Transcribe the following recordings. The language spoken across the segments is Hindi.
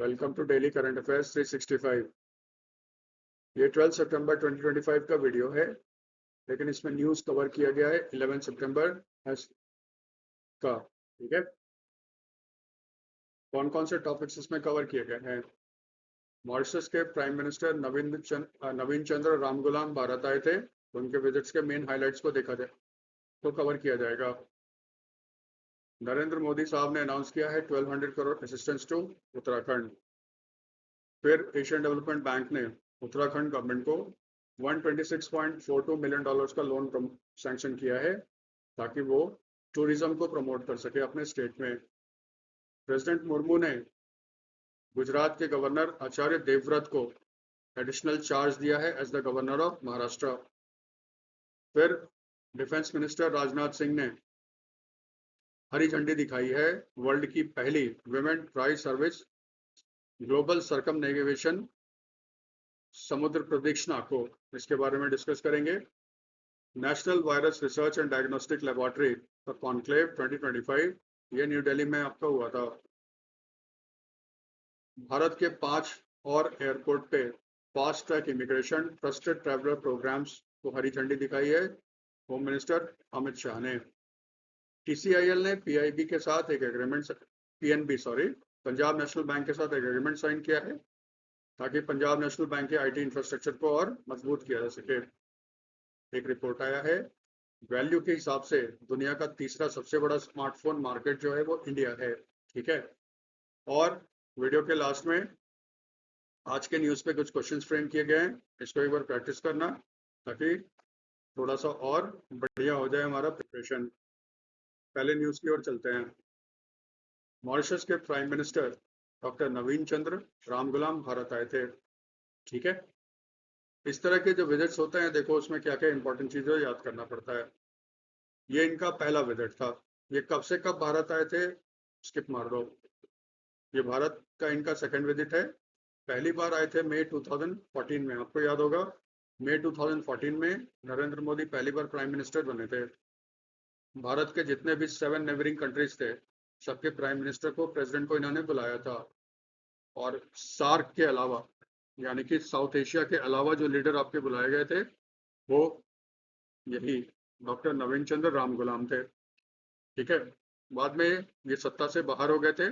Welcome to daily current affairs 365। ये 12 सितंबर 2025 का वीडियो है, लेकिन इसमें न्यूज़ कवर किया गया है 11 सितंबर का। ठीक है, कौन कौन से टॉपिक्स इसमें कवर किए गए हैं। मॉरिशस के प्राइम मिनिस्टर नवीन चंद्र रामगुलाम भारत आए थे, तो उनके विजिट्स के मेन हाइलाइट्स को देखा जाए तो कवर किया जाएगा। नरेंद्र मोदी साहब ने अनाउंस किया है 1200 करोड़ असिस्टेंस टू उत्तराखंड। फिर एशियन डेवलपमेंट बैंक ने उत्तराखंड गवर्नमेंट को $126.42 मिलियन का लोन सैंक्शन किया है, ताकि वो टूरिज्म को प्रमोट कर सके अपने स्टेट में। प्रेसिडेंट मुर्मू ने गुजरात के गवर्नर आचार्य देवव्रत को एडिशनल चार्ज दिया है as the governor of Maharashtra. फिर डिफेंस मिनिस्टर राजनाथ सिंह ने हरी झंडी दिखाई है वर्ल्ड की पहली विमेन ट्राई सर्विस ग्लोबल सर्कमनेविगेशन समुद्र प्रदक्षिणा को। इसके बारे में डिस्कस करेंगे। National virus research and diagnostic laboratory का कॉन्क्लेव 2025 ये न्यू दिल्ली में आपका हुआ था। भारत के 5 और एयरपोर्ट पे fast track immigration trusted traveller programmes को हरी झंडी दिखाई है होम मिनिस्टर अमित शाह ने। TCIL ने PIB के साथ एक agreement PNB Punjab national bank के साथ एक एग्रीमेंट साइन किया है, ताकि पंजाब नेशनल बैंक के IT इंफ्रास्ट्रक्चर को और मजबूत किया जा सके। एक रिपोर्ट आया है, वैल्यू के हिसाब से दुनिया का तीसरा सबसे बड़ा स्मार्टफोन मार्केट जो है वो इंडिया है। ठीक है, और वीडियो के लास्ट में आज के न्यूज़ पे कुछ क्वेश्चंस फ्रेम किए गए हैं, इसको एक बार प्रैक्टिस करना ताकि थोड़ा सा और बढ़िया हो जाए हमारा प्रिपरेशन। पहले न्यूज़ की ओर चलते हैं। मॉरिशस के प्राइम मिनिस्टर डॉक्टर नवीन चंद्र रामगुलाम भारत आए थे। ठीक है, इस तरह के जो विजिट्स होते हैं, देखो उसमें क्या क्या इंपॉर्टेंट चीज़ें याद करना पड़ता है। ये इनका पहला विजिट था। ये कब से कब भारत आए थे स्किप मार दो। ये भारत का इनका सेकंड विजिट है। पहली बार आए थे मई 2014 में, आपको याद होगा मई 2014 में नरेंद्र मोदी पहली बार प्राइम मिनिस्टर बने थे। भारत के जितने भी 7 नेबरिंग कंट्रीज थे, सबके प्राइम मिनिस्टर को, प्रेसिडेंट को इन्होंने बुलाया था। और सार्क के अलावा, यानी कि साउथ एशिया के अलावा जो लीडर आपके बुलाए गए थे वो यही डॉक्टर नवीन चंद्र रामगुलाम थे। ठीक है, बाद में ये सत्ता से बाहर हो गए थे।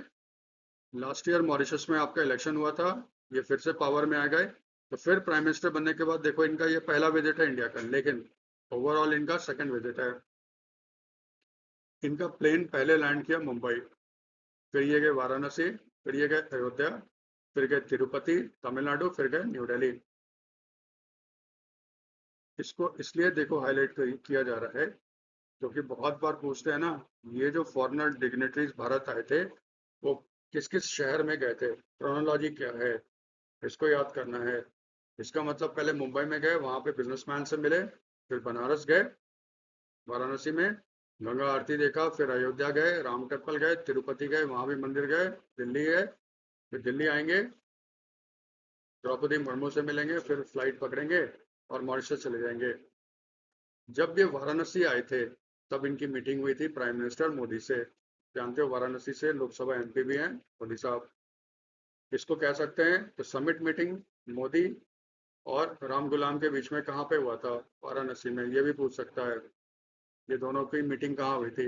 लास्ट ईयर मॉरिशस में आपका इलेक्शन हुआ था, ये फिर से पावर में आ गए, तो फिर प्राइम मिनिस्टर बनने के बाद देखो इनका ये पहला विजिट है इंडिया का, लेकिन ओवरऑल इनका सेकंड विजिट है। इनका प्लेन पहले लैंड किया मुंबई, फिर ये गए वाराणसी, फिर ये गए अयोध्या, फिर गए तिरुपति तमिलनाडु, फिर गए न्यू दिल्ली। इसको इसलिए देखो हाईलाइट किया जा रहा है क्योंकि बहुत बार पूछते हैं ना, ये जो फॉरेनर डिग्नेटरीज भारत आए थे वो किस किस शहर में गए थे, क्रोनोलॉजी क्या है, इसको याद करना है। इसका मतलब पहले मुंबई में गए, वहां पे बिजनेसमैन से मिले, फिर बनारस गए, वाराणसी में गंगा आरती देखा, फिर अयोध्या गए, राम टेम्पल गए, तिरुपति गए, वहां भी मंदिर गए, दिल्ली गए, फिर दिल्ली आएंगे, द्रौपदी मुर्मू से मिलेंगे, फिर फ्लाइट पकड़ेंगे और मॉरिशस चले जाएंगे। जब ये वाराणसी आए थे तब इनकी मीटिंग हुई थी प्राइम मिनिस्टर मोदी से। जानते हो वाराणसी से लोकसभा MP भी हैं मोदी साहब। इसको कह सकते हैं तो समिट मीटिंग मोदी और राम गुलाम के बीच में कहाँ पे हुआ था, वाराणसी में, ये भी पूछ सकता है ये दोनों की मीटिंग कहाँ हुई थी।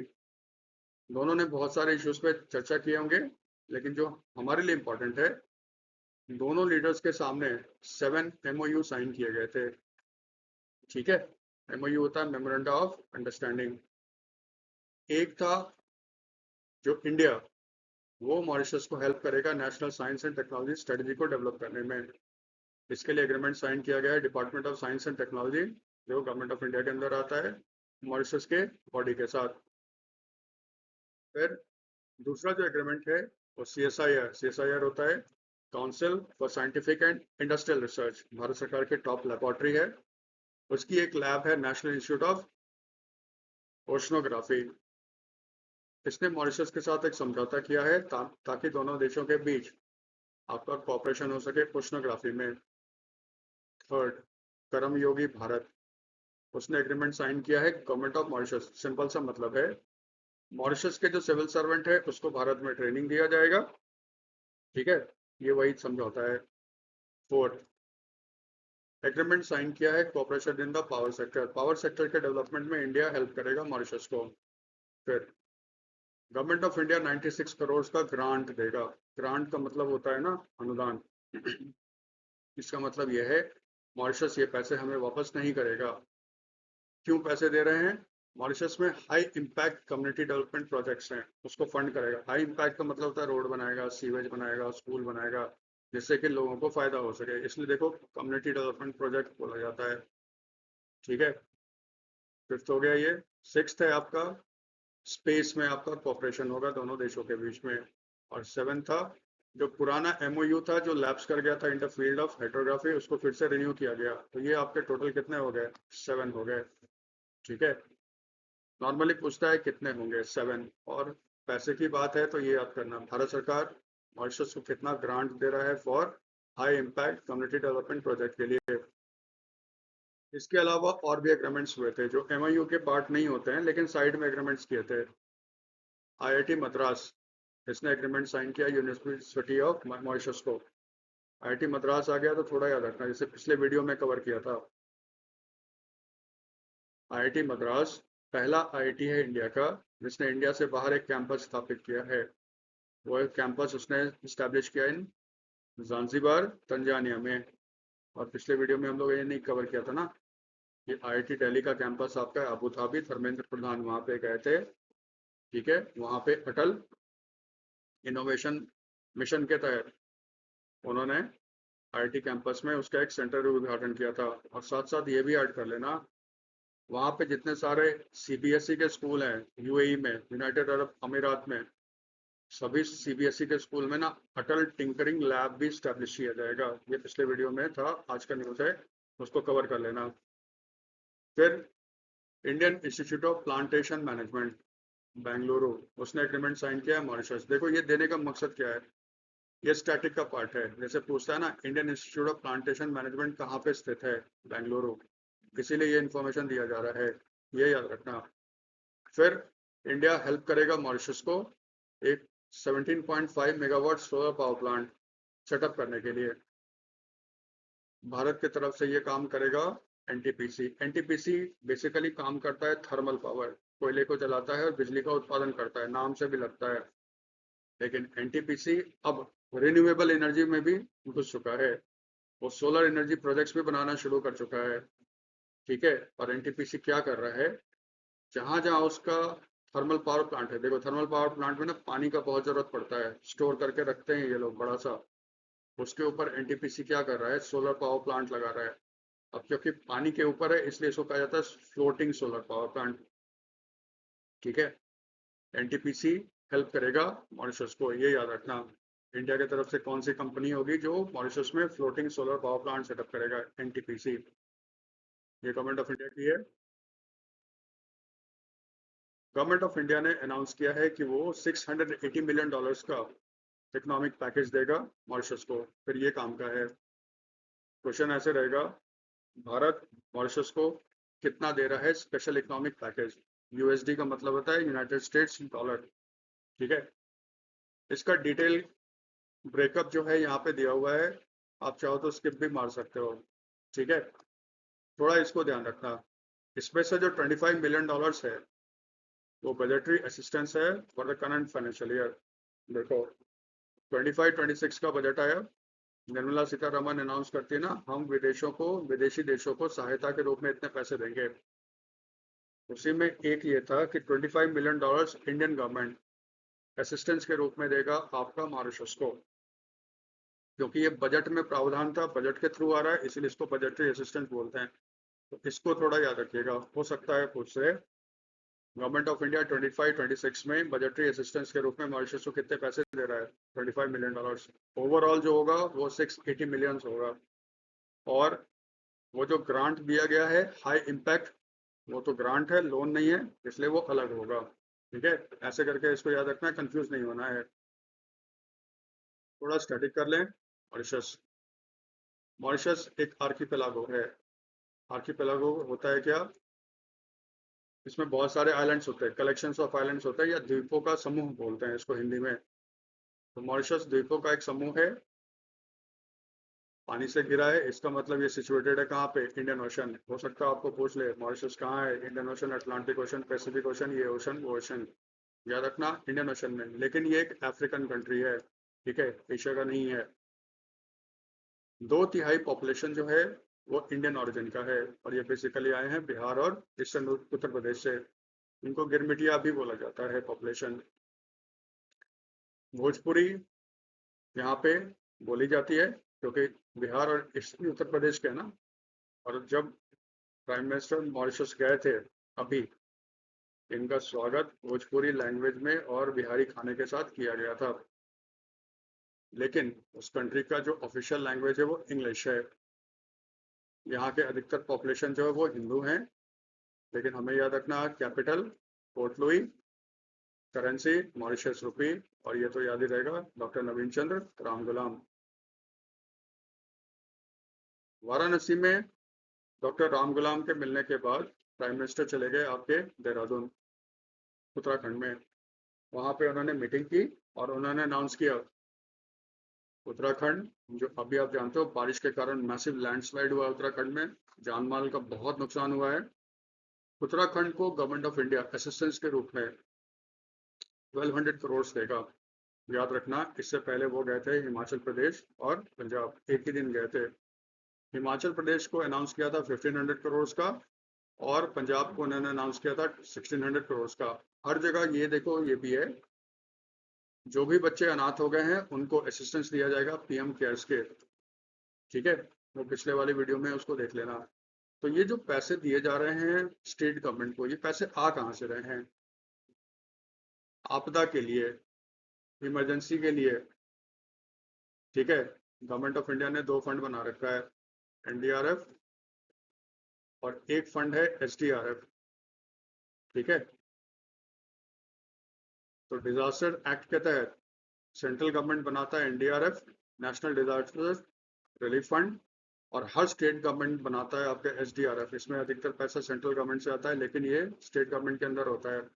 दोनों ने बहुत सारे इश्यूज पे चर्चा किए होंगे, लेकिन जो हमारे लिए इम्पोर्टेंट है, दोनों लीडर्स के सामने 7 MOU साइन किए गए थे। ठीक है, MOU होता है मेमोरेंडम ऑफ अंडरस्टैंडिंग। एक था जो इंडिया वो मॉरिशस को हेल्प करेगा national science and technology strategy को डेवलप करने में। इसके लिए एग्रीमेंट साइन किया गया है department of science and technology, जो गवर्नमेंट ऑफ इंडिया के अंदर आता है, मॉरिशस के बॉडी के साथ। फिर दूसरा जो एग्रीमेंट है वो CSIR होता है council for scientific and industrial research, Bharat सरकार की टॉप लेबोरेटरी है। उसकी एक लैब है नेशनल इंस्टीट्यूट ऑफ ओशनोग्राफी। इसने मॉरिशस के साथ एक समझौता किया है ताकि दोनों देशों के बीच आपका कॉपरेशन हो सके ओशनोग्राफी में। थर्ड, कर्मयोगी भारत, उसने एग्रीमेंट साइन किया है गवर्नमेंट ऑफ मॉरिशस। सिंपल सा मतलब है, मॉरिशस के जो सिविल सर्वेंट है उसको भारत में ट्रेनिंग दिया जाएगा। ठीक है, ये वही समझौता है। फोर्थ, एग्रीमेंट साइन किया है cooperation in the power sector. Power sector के डेवलपमेंट में इंडिया हेल्प करेगा मॉरिशस को। फिर गवर्नमेंट ऑफ इंडिया 96 करोड़ का ग्रांट देगा। ग्रांट का मतलब होता है ना अनुदान। इसका मतलब यह है मॉरिशस ये पैसे हमें वापस नहीं करेगा। क्यों पैसे दे रहे हैं? मॉरिशस में high impact community development projects हैं, उसको फंड करेगा। हाई इम्पैक्ट का मतलब होता है रोड बनाएगा, सीवेज बनाएगा, स्कूल बनाएगा, जिससे कि लोगों को फायदा हो सके। इसलिए देखो कम्युनिटी डेवलपमेंट प्रोजेक्ट बोला जाता है। ठीक है, फिफ्थ हो गया ये। सिक्स्थ है आपका स्पेस में आपका कॉपरेशन होगा दोनों देशों के बीच में। और सेवन था जो पुराना एमओयू था जो लैप्स कर गया था in the field of hydrography, उसको फिर से रिन्यू किया गया। तो ये आपके टोटल कितने हो गए? 7 हो गए। ठीक है, नॉर्मली पूछता है कितने होंगे, 7। और पैसे की बात है तो ये याद करना भारत सरकार मॉरिशस को कितना ग्रांट दे रहा है for high impact community development project के लिए। इसके अलावा और भी एग्रीमेंट्स हुए थे जो एमओयू के पार्ट नहीं होते हैं लेकिन साइड में एग्रीमेंट्स किए थे। आईआईटी मद्रास, इसने एग्रीमेंट साइन किया यूनिवर्सिटी ऑफ मॉरिशस को। आईआईटी मद्रास आ गया तो थोड़ा याद रखना, जैसे पिछले वीडियो में कवर किया था। आईआईटी मद्रास पहला आईआईटी है इंडिया का जिसने इंडिया से बाहर एक कैंपस स्थापित किया है। वो एक कैंपस उसने इस्टेब्लिश किया इन जांजिबार तंजानिया में। और पिछले वीडियो में हम लोग ये नहीं कवर किया था ना, कि आईआईटी दिल्ली का कैंपस आपका अबू धाबी, धर्मेंद्र प्रधान वहाँ पे गए थे। ठीक है, वहाँ पे अटल इनोवेशन मिशन के तहत उन्होंने आईआईटी कैंपस में उसका एक सेंटर उद्घाटन किया था। और साथ साथ ये भी ऐड कर लेना, वहाँ पे जितने सारे सीबीएसई के स्कूल हैं यूएई में, यूनाइटेड अरब अमीरात में, सभी सीबीएसई के स्कूल में ना अटल टिंकरिंग लैब भी स्टैब्लिश किया जाएगा। ये पिछले वीडियो में था, आज का न्यूज़ है, उसको कवर कर लेना। फिर Indian institute of plantation management Bengaluru, उसने एग्रीमेंट साइन किया है मॉरिशस। देखो ये देने का मकसद क्या है, ये स्टैटिक का पार्ट है। जैसे पूछता है ना Indian institute of plantation management कहाँ पे स्थित है, बेंगलुरु, इसीलिए ये इन्फॉर्मेशन दिया जा रहा है, ये याद रखना। फिर इंडिया हेल्प करेगा मॉरिशस को एक 17.5 megawatt solar power plant setup करने के लिए। भारत की तरफ से ये काम करेगा एनटीपीसी। एनटीपीसी बेसिकली काम करता है थर्मल पावर, कोयले को जलाता है और बिजली का उत्पादन करता है, नाम से भी लगता है। लेकिन एनटीपीसी अब रिन्यूएबल एनर्जी में भी घुस चुका है, वो सोलर एनर्जी प्रोजेक्ट्स भी बनाना शुरू कर चुका है। ठीक है, और एनटीपीसी क्या कर रहा है, जहां जहां उसका थर्मल पावर प्लांट है, देखो थर्मल पावर प्लांट में ना पानी का बहुत जरूरत पड़ता है, स्टोर करके रखते हैं ये लोग बड़ा सा, उसके ऊपर एनटीपीसी क्या कर रहा है, सोलर पावर प्लांट लगा रहा है। अब क्योंकि पानी के ऊपर है इसलिए इसको कहा जाता है फ्लोटिंग सोलर पावर प्लांट। ठीक है, एनटीपीसी हेल्प करेगा मॉरिशस को, ये याद रखना। इंडिया की तरफ से कौन सी कंपनी होगी जो मॉरिशस में floating solar power plant setup करेगा, एनटीपीसी। ये गवर्नमेंट ऑफ इंडिया की है। गवर्नमेंट ऑफ इंडिया ने अनाउंस किया है कि वो $680 मिलियन का इकोनॉमिक पैकेज देगा मॉरिशस को। फिर ये काम का है, क्वेश्चन ऐसे रहेगा, भारत मॉरिशस को कितना दे रहा है स्पेशल इकोनॉमिक पैकेज। यूएसडी का मतलब होता है यूनाइटेड स्टेट्स डॉलर। ठीक है, इसका डिटेल ब्रेकअप जो है यहाँ पे दिया हुआ है, आप चाहो तो स्किप भी मार सकते हो। ठीक है, थोड़ा इसको ध्यान रखना। इसमें से जो $25 मिलियन है वो बजटरी असिस्टेंस है for the current financial year. देखो 25-26 का बजट आया, निर्मला सीतारमन अनाउंस करती है ना, हम विदेशी देशों को सहायता के रूप में इतने पैसे देंगे। उसी में एक ये था कि $25 मिलियन इंडियन गवर्नमेंट असिस्टेंस के रूप में देगा आपका मॉरिशस को, क्योंकि ये बजट में प्रावधान था, बजट के थ्रू आ रहा है, इसीलिए इसको बजटरी असिस्टेंस बोलते हैं। तो इसको थोड़ा याद रखिएगा, हो सकता है पूछ से गवर्नमेंट ऑफ इंडिया 25-26 में बजटरी असिस्टेंस के रूप में मॉरिशस को कितने पैसे दे रहा है, $25 मिलियन। ओवरऑल जो होगा वो 680 मिलियन होगा। और वो जो ग्रांट दिया गया है हाई इम्पैक्ट, वो तो ग्रांट है, लोन नहीं है, इसलिए वो अलग होगा। ठीक है, ऐसे करके इसको याद रखना है, कंफ्यूज नहीं होना है। थोड़ा स्टडी कर लें। मॉरिशस, मॉरिशस एक आर्किपेलागो है। आर्किपेलागो होता है क्या, इसमें बहुत सारे आइलैंड्स होते हैं, कलेक्शंस ऑफ आइलैंड्स होते हैं, या द्वीपों का समूह बोलते हैं इसको हिंदी में। तो मॉरिशस द्वीपों का एक समूह है पानी से घिरा है, इसका मतलब ये सिचुएटेड है कहाँ पे, इंडियन ओशन। हो सकता है आपको पूछ ले मॉरिशस कहाँ है, Indian ocean, Atlantic ocean, Pacific ocean, ये ओशन वो ओशन। याद रखना इंडियन ओशन में, लेकिन ये एक अफ्रीकन कंट्री है, ठीक है, एशिया का नहीं है। 2/3 पॉपुलेशन जो है वो इंडियन ओरिजिन का है, और ये बेसिकली आए हैं बिहार और ईस्टर्न उत्तर प्रदेश से। इनको गिरमिटिया भी बोला जाता है पॉपुलेशन। भोजपुरी यहाँ पे बोली जाती है, क्योंकि बिहार और ईस्टर्न उत्तर प्रदेश के है ना। और जब प्राइम मिनिस्टर मॉरिशस गए थे अभी, इनका स्वागत भोजपुरी लैंग्वेज में और बिहारी खाने के साथ किया गया था। लेकिन उस कंट्री का जो ऑफिशियल लैंग्वेज है वो इंग्लिश है। यहाँ के अधिकतर पॉपुलेशन जो है वो हिंदू हैं, लेकिन हमें याद रखना capital Port Louis, currency Mauritius rupee, और ये तो याद ही रहेगा doctor Navinchandra Ramgoolam. Varanasi में डॉक्टर राम गुलाम के मिलने के बाद प्राइम मिनिस्टर चले गए आपके देहरादून, उत्तराखंड में। वहां पे उन्होंने मीटिंग की और उन्होंने अनाउंस किया, उत्तराखंड जो अभी आप जानते हो बारिश के कारण मैसिव लैंडस्लाइड हुआ उत्तराखंड में, जान माल का बहुत नुकसान हुआ है। उत्तराखंड को गवर्नमेंट ऑफ इंडिया असिस्टेंस के रूप में 1200 करोड़ देगा। याद रखना, इससे पहले वो गए थे हिमाचल प्रदेश और पंजाब, एक ही दिन गए थे। हिमाचल प्रदेश को अनाउंस किया था 1500 करोड़ का, और पंजाब को उन्होंने अनाउंस किया था 1600 करोड़ का। हर जगह ये देखो, ये भी है, जो भी बच्चे अनाथ हो गए हैं उनको असिस्टेंस दिया जाएगा पीएम केयर्स के, ठीक है। वो पिछले वाली वीडियो में उसको देख लेना। तो ये जो पैसे दिए जा रहे हैं स्टेट गवर्नमेंट को, ये पैसे आ कहाँ से रहे हैं? आपदा के लिए, इमरजेंसी के लिए, ठीक है। गवर्नमेंट ऑफ इंडिया ने 2 फंड बना रखा है, एनडीआरएफ और एक फंड है एसडीआरएफ, ठीक है। तो डिजास्टर एक्ट के तहत सेंट्रल गवर्नमेंट बनाता है NDRF, national disaster relief fund, और हर स्टेट गवर्नमेंट बनाता है आपके एसडीआरएफ। इसमें अधिकतर पैसा सेंट्रल गवर्नमेंट से आता है, लेकिन ये स्टेट गवर्नमेंट के अंदर होता है।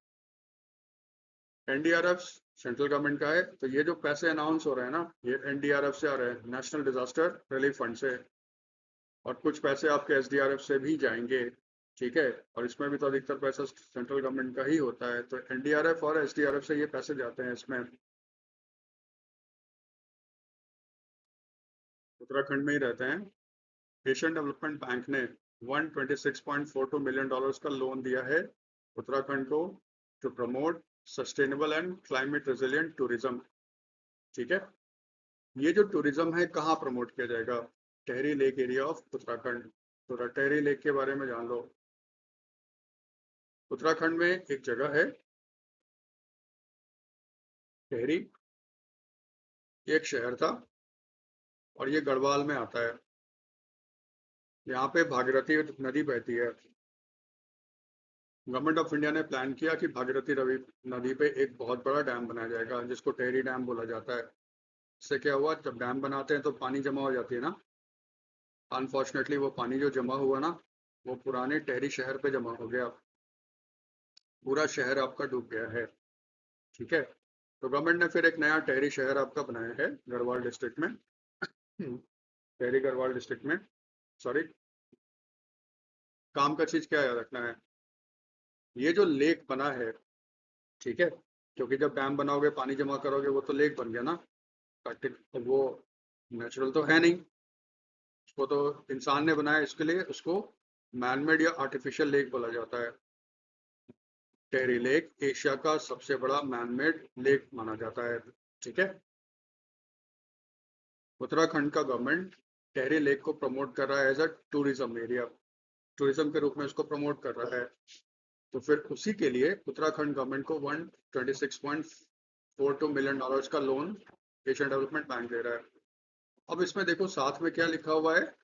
एनडीआरएफ सेंट्रल गवर्नमेंट का है, तो ये जो पैसे अनाउंस हो रहे हैं ना, ये एनडीआरएफ से आ रहे हैं, नेशनल डिजास्टर रिलीफ फंड से। और कुछ पैसे आपके एसडीआरएफ से भी जाएंगे, ठीक है। और इसमें भी तो अधिकतर पैसा सेंट्रल गवर्नमेंट का ही होता है, तो एनडीआरएफ और एसडीआरएफ से ये पैसे जाते हैं इसमें। उत्तराखंड में ही रहते हैं। एशियन डेवलपमेंट बैंक ने $126.42 मिलियन का लोन दिया है उत्तराखंड को, to promote sustainable and climate resilient tourism, ठीक है। ये जो टूरिज्म है कहाँ प्रमोट किया जाएगा? Tehri lake area of Uttarakhand. तो टेहरी लेक के बारे में जान लो। उत्तराखंड में एक जगह है टेहरी, एक शहर था, और ये गढ़वाल में आता है। यहाँ पे भागीरथी नदी बहती है। गवर्नमेंट ऑफ इंडिया ने प्लान किया कि भागीरथी रवि नदी पे एक बहुत बड़ा डैम बनाया जाएगा, जिसको टेहरी डैम बोला जाता है। इससे क्या हुआ, जब डैम बनाते हैं तो पानी जमा हो जाती है ना। अनफॉर्चुनेटली वो पानी जो जमा हुआ ना, वो पुराने टेहरी शहर पे जमा हो गया। पूरा शहर आपका डूब गया है, ठीक है। तो गवर्नमेंट ने फिर एक नया टेहरी शहर आपका बनाया है गढ़वाल डिस्ट्रिक्ट में। टेहरी गढ़वाल डिस्ट्रिक्ट में, सॉरी। काम का चीज क्या याद रखना है, ये जो लेक बना है, ठीक है, क्योंकि जब डैम बनाओगे पानी जमा करोगे, वो तो लेक बन गया ना। वो नेचुरल तो है नहीं, उसको तो इंसान ने बनाया, इसके लिए उसको मैनमेड या आर्टिफिशियल लेक बोला जाता है। टेहरी लेक एशिया का सबसे बड़ा मैनमेड लेक माना जाता है, ठीक है। उत्तराखंड का गवर्नमेंट टेहरी लेक को प्रमोट कर रहा है as a tourism area, tourism के रूप में इसको प्रमोट कर रहा है। तो फिर उसी के लिए उत्तराखंड गवर्नमेंट को $126.42 मिलियन का लोन एशियन डेवलपमेंट बैंक दे रहा है। अब इसमें देखो साथ में क्या लिखा हुआ है,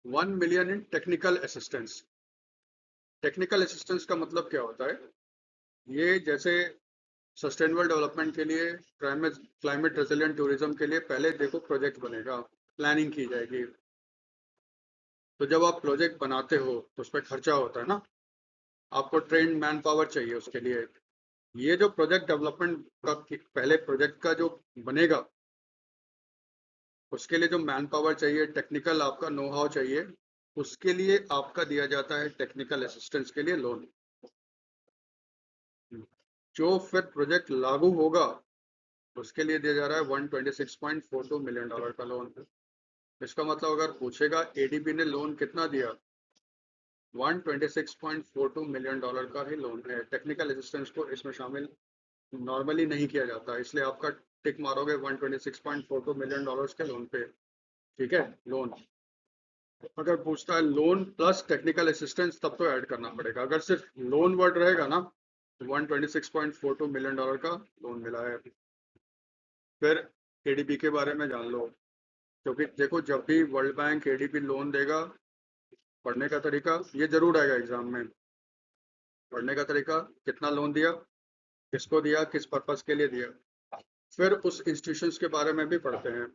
1 million in technical assistance. Technical assistance का मतलब क्या होता है, ये जैसे सस्टेनेबल डेवलपमेंट के लिए, क्लाइमेट रेजिलिएंट टूरिज्म के लिए पहले देखो प्रोजेक्ट बनेगा, प्लानिंग की जाएगी। तो जब आप प्रोजेक्ट बनाते हो तो उस पर खर्चा होता है ना, आपको ट्रेन मैन पावर चाहिए उसके लिए। ये जो प्रोजेक्ट डेवलपमेंट का पहले प्रोजेक्ट का जो बनेगा, उसके लिए जो मैन पावर चाहिए, टेक्निकल आपका नो हाउ चाहिए, उसके लिए आपका दिया जाता है टेक्निकल असिस्टेंस के लिए लोन। जो फिर प्रोजेक्ट लागू होगा उसके लिए दिया जा रहा है $126.42 मिलियन का लोन। इसका मतलब अगर पूछेगा एडीबी ने लोन कितना दिया, $126.42 मिलियन का ही लोन है। टेक्निकल असिस्टेंस को इसमें शामिल नॉर्मली नहीं किया जाता, इसलिए आपका टिक मारोगे $126.42 मिलियन के लोन पे। ठीक है, लोन। अगर पूछता है लोन प्लस टेक्निकल असिस्टेंस तब तो ऐड करना पड़ेगा। अगर सिर्फ लोन वर्ड रहेगा ना तो $126.42 मिलियन का लोन मिला है। फिर एडीबी के बारे में जान लो, क्योंकि देखो जब भी वर्ल्ड बैंक एडीबी लोन देगा, पढ़ने का तरीका ये जरूर आएगा एग्जाम में। पढ़ने का तरीका, कितना लोन दिया, किसको दिया, किस पर्पस के लिए दिया, फिर उस इंस्टीट्यूशंस के बारे में भी पढ़ते हैं।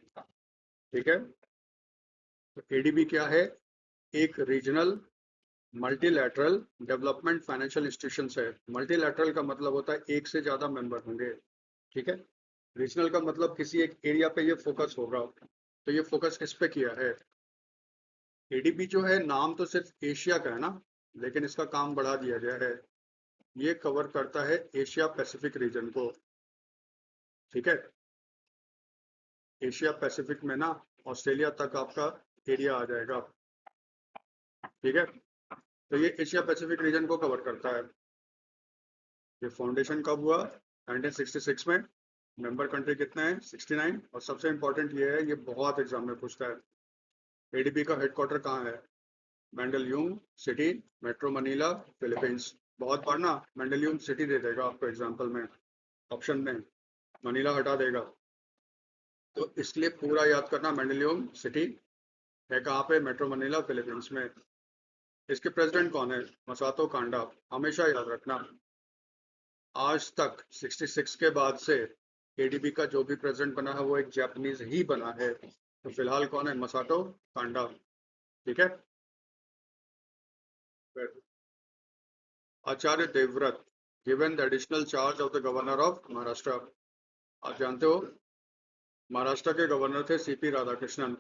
ठीक है, तो एडीबी क्या है, एक regional multilateral development financial institutions है। मल्टीलैटरल का मतलब होता है एक से ज्यादा मेंबर होंगे। ठीक है, रीजनल का मतलब किसी एक एरिया पे ये फोकस होगा। तो ये फोकस किस पे किया है, एडीबी जो है नाम तो सिर्फ एशिया का है ना, लेकिन इसका काम बढ़ा दिया गया है। ये कवर करता है एशिया पैसिफिक रीजन को। ठीक है, एशिया पैसिफिक में ना ऑस्ट्रेलिया तक आपका एरिया आ जाएगा। ठीक है, तो ये एशिया पैसिफिक रीजन को कवर करता है। ये फाउंडेशन कब हुआ, 1966 में। मेंबर कंट्री कितने हैं, 69। और सबसे इंपॉर्टेंट ये है, ये बहुत एग्जाम में पूछता है, एडीबी का हेडक्वार्टर कहाँ है, मेंडलयूम सिटी, मेट्रो मनीला, फिलीपींस। बहुत बार ना मेंडलयूम सिटी दे देगा आपको एग्जाम्पल में, ऑप्शन में मनीला हटा देगा, तो इसलिए पूरा याद करना, मेंडलयूम सिटी है कहाँ पे, मेट्रो मनीला, फिलीपींस में। इसके प्रेसिडेंट कौन है, मसातो कांडा। हमेशा याद रखना, आज तक 66 के बाद से एडीबी का जो भी प्रेसिडेंट बना है वो एक जापानीज ही बना है। तो फिलहाल कौन है, मसातो कांडा। ठीक है, फिर Acharya Devvrat given the additional charge of the governor of Maharashtra. आप जानते हो महाराष्ट्र के गवर्नर थे सीपी राधाकृष्णन।